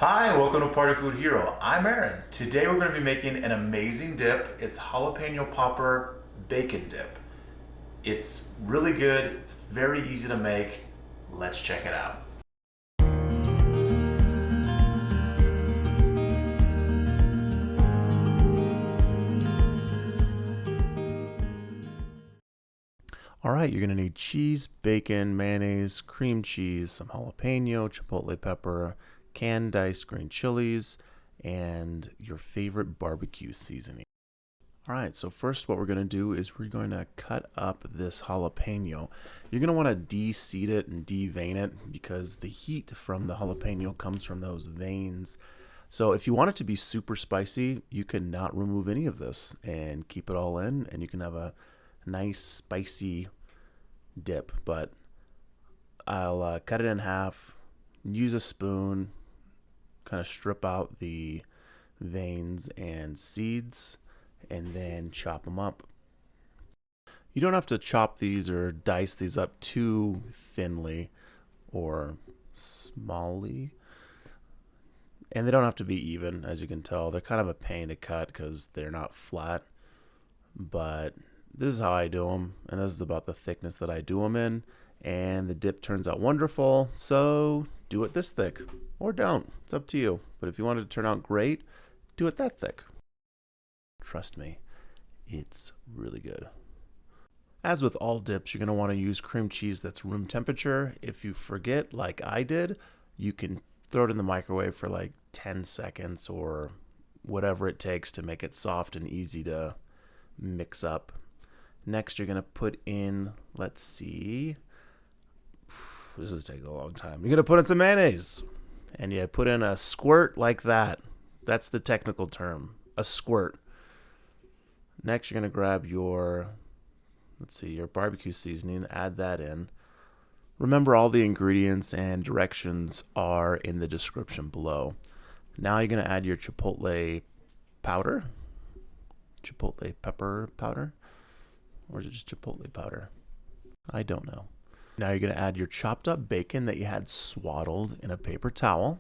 Hi, welcome to Party Food Hero. I'm Aaron. Today we're going to be making an amazing dip. It's jalapeno popper bacon dip. It's really good. It's very easy to make. Let's check it out. All right, you're going to need cheese, bacon, mayonnaise, cream cheese, some jalapeno, chipotle pepper, canned diced green chilies, and your favorite barbecue seasoning. All right, so first what we're going to do is we're going to cut up this jalapeno. You're going to want to de-seed it and de-vein it because the heat from the jalapeno comes from those veins. So if you want it to be super spicy, you can not remove any of this and keep it all in, and you can have a nice spicy dip. But I'll cut it in half, use a spoon, kind of strip out the veins and seeds, and then chop them up. You don't have to chop these or dice these up too thinly or smally. And they don't have to be even, as you can tell. They're kind of a pain to cut because they're not flat. But this is how I do them, and this is about the thickness that I do them in. And the dip turns out wonderful, so do it this thick or don't. It's up to you. But if you want it to turn out great, do it that thick. Trust me, it's really good. As with all dips, you're going to want to use cream cheese that's room temperature. If you forget, like I did, you can throw it in the microwave for like 10 seconds or whatever it takes to make it soft and easy to mix up. Next, you're going to put in, let's see, this is taking a long time. You're going to put in some mayonnaise, and you put in a squirt like that. That's the technical term, a squirt. Next, you're going to grab your, let's see, your barbecue seasoning, add that in. Remember, all the ingredients and directions are in the description below. Now you're going to add your chipotle powder, chipotle pepper powder, or is it just chipotle powder? I don't know. Now you're going to add your chopped up bacon that you had swaddled in a paper towel.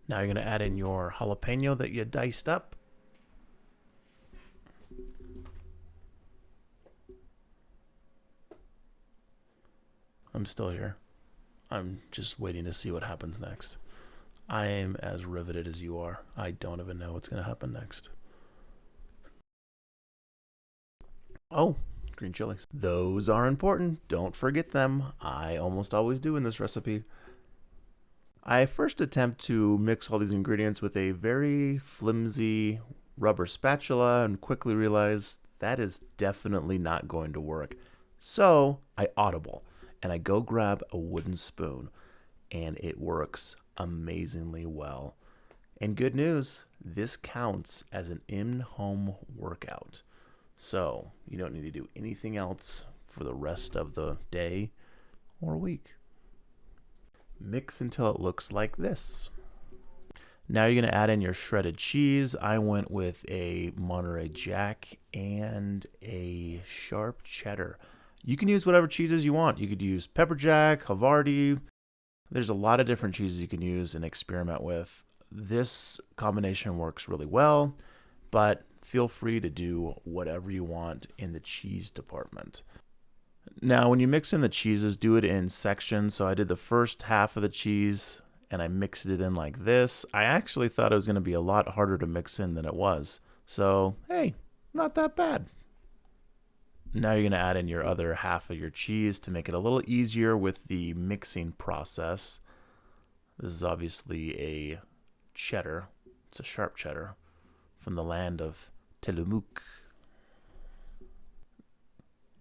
Now you're going to add in your jalapeno that you diced up. I'm still here. I'm just waiting to see what happens next. I am as riveted as you are. I don't even know what's going to happen next. Oh, green chilies. Those are important. Don't forget them. I almost always do in this recipe. I first attempt to mix all these ingredients with a very flimsy rubber spatula and quickly realize that is definitely not going to work. So I audible and I go grab a wooden spoon, and it works amazingly well. And good news, this counts as an in-home workout. So you don't need to do anything else for the rest of the day or week. Mix until it looks like this. Now you're going to add in your shredded cheese. I went with a Monterey Jack and a sharp cheddar. You can use whatever cheeses you want. You could use pepper jack, Havarti. There's a lot of different cheeses you can use and experiment with. This combination works really well, but feel free to do whatever you want in the cheese department. Now, when you mix in the cheeses, do it in sections. So I did the first half of the cheese and I mixed it in like this. I actually thought it was going to be a lot harder to mix in than it was. So, hey, not that bad. Now you're going to add in your other half of your cheese to make it a little easier with the mixing process. This is obviously a cheddar. It's a sharp cheddar from the land of Tillamook.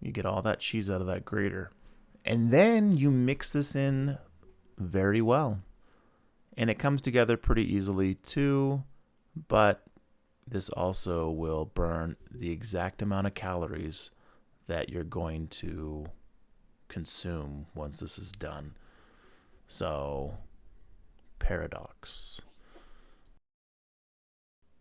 You get all that cheese out of that grater. And then you mix this in very well. And it comes together pretty easily too, but this also will burn the exact amount of calories that you're going to consume once this is done. So, paradox.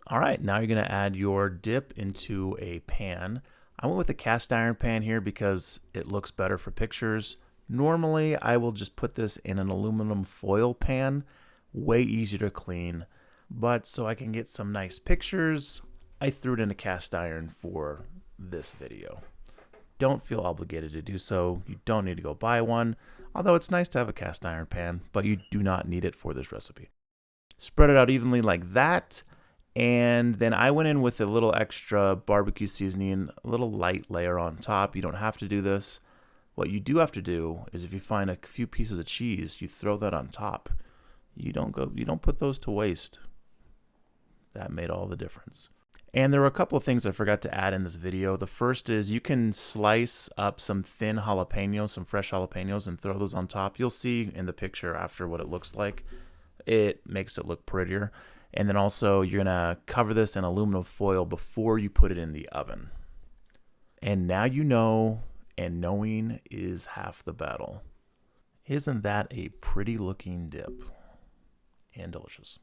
All right, now you're going to add your dip into a pan. I went with a cast iron pan here because it looks better for pictures. Normally, I will just put this in an aluminum foil pan, way easier to clean. But so I can get some nice pictures, I threw it in a cast iron for this video. Don't feel obligated to do so. You don't need to go buy one, although it's nice to have a cast iron pan, but you do not need it for this recipe. Spread it out evenly like that, and then I went in with a little extra barbecue seasoning, a little light layer on top. You don't have to do this. What you do have to do is if you find a few pieces of cheese, you throw that on top. You don't put those to waste. That made all the difference. And there were a couple of things I forgot to add in this video. The first is you can slice up some thin jalapenos, some fresh jalapenos, and throw those on top. You'll see in the picture after what it looks like. It makes it look prettier. And then also you're gonna cover this in aluminum foil before you put it in the oven. And now you know, and knowing is half the battle. Isn't that a pretty looking dip? And delicious.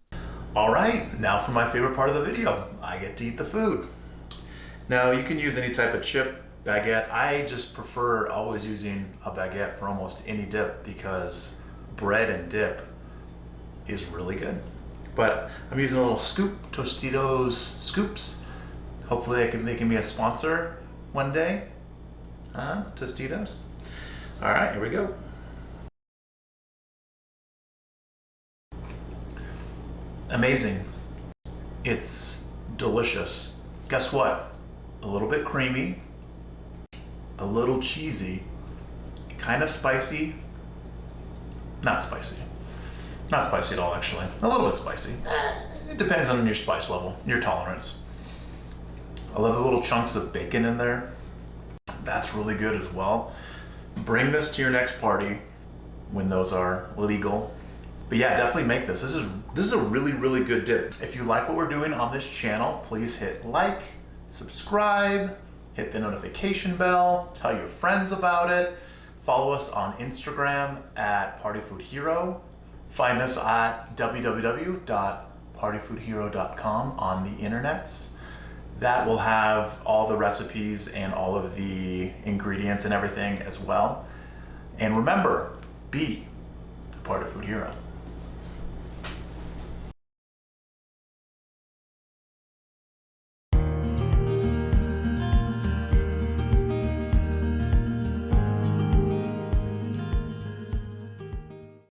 All right, now for my favorite part of the video. I get to eat the food. Now you can use any type of chip, baguette. I just prefer always using a baguette for almost any dip because bread and dip is really good. But I'm using a little scoop, Tostitos scoops. Hopefully they can be a sponsor one day. Tostitos. All right, here we go. Amazing. It's delicious. Guess what? A little bit creamy, a little cheesy, kind of spicy. Not spicy. Not spicy at all, actually. A little bit spicy. It depends on your spice level, your tolerance. I love the little chunks of bacon in there. That's really good as well. Bring this to your next party when those are legal. But yeah, definitely make this. This is a really, really good dip. If you like what we're doing on this channel, please hit like, subscribe, hit the notification bell, tell your friends about it. Follow us on Instagram at partyfoodhero. Find us at www.partyfoodhero.com on the internets. That will have all the recipes and all of the ingredients and everything as well. And remember, be a Party Food Hero.